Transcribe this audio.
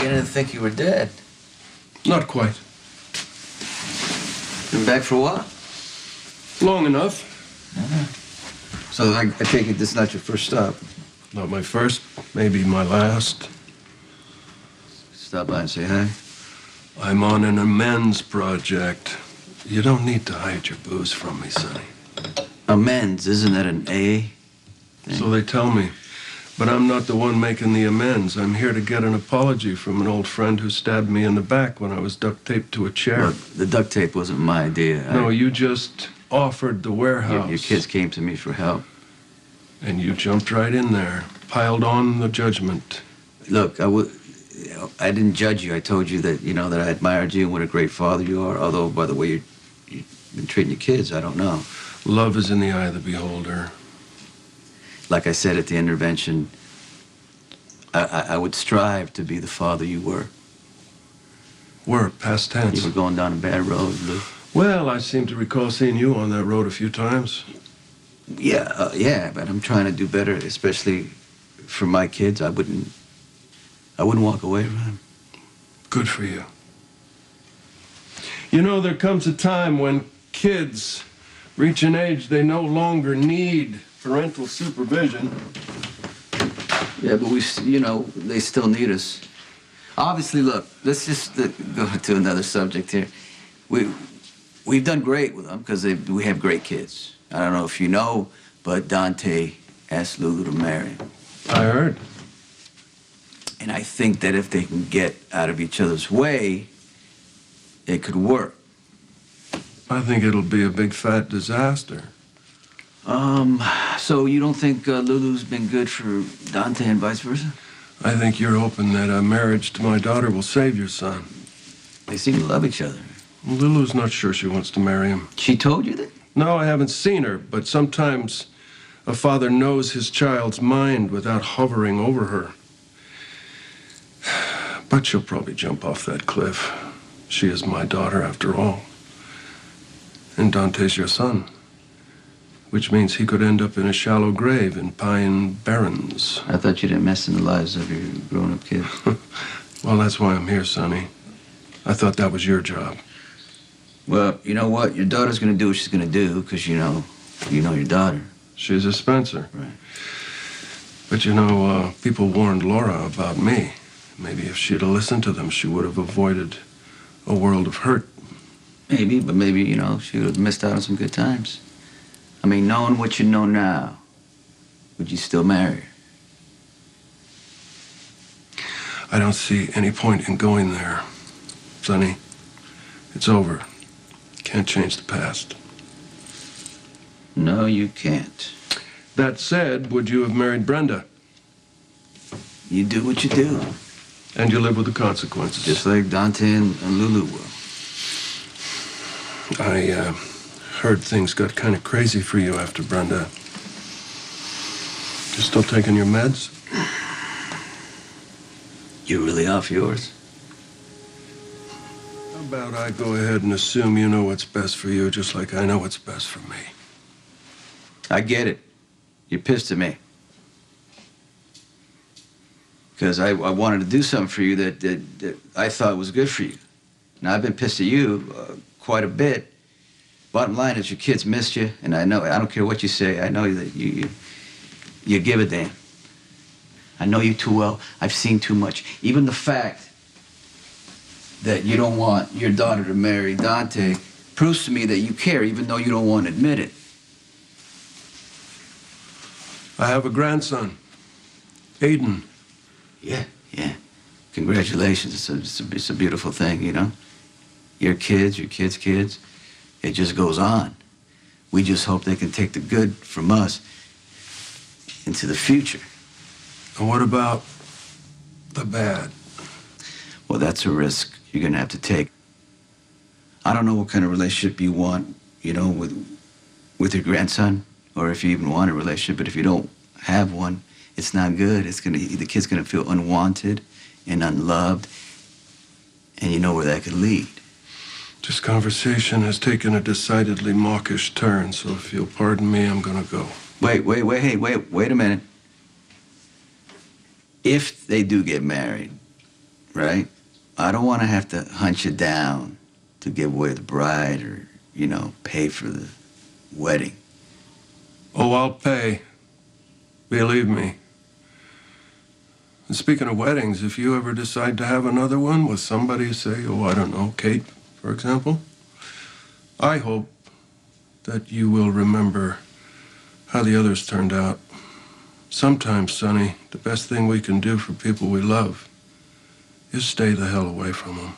beginning to think you were dead. Not quite. Been back for a while? Long enough. So I take it this is not your first stop? Not my first, maybe my last. Stop by and say hi. I'm on an amends project. You don't need to hide your booze from me, Sonny. Amends, isn't that an A thing? So they tell me. But I'm not the one making the amends. I'm here to get an apology from an old friend who stabbed me in the back when I was duct taped to a chair. Look, the duct tape wasn't my idea. No, you just offered the warehouse. Your kids came to me for help. And you jumped right in there, piled on the judgment. Look, I didn't judge you. I told you that, that I admired you and what a great father you are. Although, by the way you've been treating your kids, I don't know. Love is in the eye of the beholder. Like I said at the intervention, I would strive to be the father you were. Were, past tense. You were going down a bad road, Lou. Well, I seem to recall seeing you on that road a few times. Yeah, but I'm trying to do better, especially for my kids. I wouldn't walk away from them. Good for you. You know, there comes a time when kids reach an age they no longer need parental supervision. Yeah, but they still need us. Obviously, look, let's just go to another subject here. We've done great with them because we have great kids. I don't know if you know, but Dante asked Lulu to marry him. I heard. And I think that if they can get out of each other's way, it could work. I think it'll be a big fat disaster. So you don't think Lulu's been good for Dante and vice versa? I think you're hoping that a marriage to my daughter will save your son. They seem to love each other. Lulu's not sure she wants to marry him. She told you that? No, I haven't seen her, but sometimes a father knows his child's mind without hovering over her. But she'll probably jump off that cliff. She is my daughter, after all. And Dante's your son. Which means he could end up in a shallow grave in Pine Barrens. I thought you didn't mess in the lives of your grown-up kids. Well, that's why I'm here, Sonny. I thought that was your job. Well, you know what? Your daughter's gonna do what she's gonna do, because you know your daughter. She's a Spencer. Right. But people warned Laura about me. Maybe if she'd have listened to them, she would have avoided a world of hurt. Maybe, but maybe, she would have missed out on some good times. I mean, knowing what you know now, would you still marry her? I don't see any point in going there, Sonny. It's over. Can't change the past. No, you can't. That said, would you have married Brenda? You do what you do. And you live with the consequences. Just like Dante and Lulu will. I heard things got kind of crazy for you after Brenda. You still taking your meds? You really off yours? How about I go ahead and assume you know what's best for you, just like I know what's best for me? I get it. You're pissed at me. Because I wanted to do something for you that I thought was good for you. Now, I've been pissed at you quite a bit. Bottom line is your kids missed you, and I don't care what you say, I know that you give a damn. I know you too well. I've seen too much. Even the fact that you don't want your daughter to marry Dante proves to me that you care, even though you don't want to admit it. I have a grandson, Aiden. Yeah. Congratulations. It's a beautiful thing, Your kids, it just goes on. We just hope they can take the good from us into the future. And what about the bad? Well, that's a risk you're gonna have to take. I don't know what kind of relationship you want, with your grandson, or if you even want a relationship, but if you don't have one, it's not good. The kid's gonna feel unwanted and unloved, and you know where that could lead. This conversation has taken a decidedly mawkish turn, so if you'll pardon me, I'm gonna go. Wait a minute. If they do get married, right? I don't want to have to hunt you down to give away the bride or, pay for the wedding. Oh, I'll pay. Believe me. And speaking of weddings, if you ever decide to have another one with somebody, say, I don't know, Kate, for example, I hope that you will remember how the others turned out. Sometimes, Sonny, the best thing we can do for people we love is stay the hell away from them.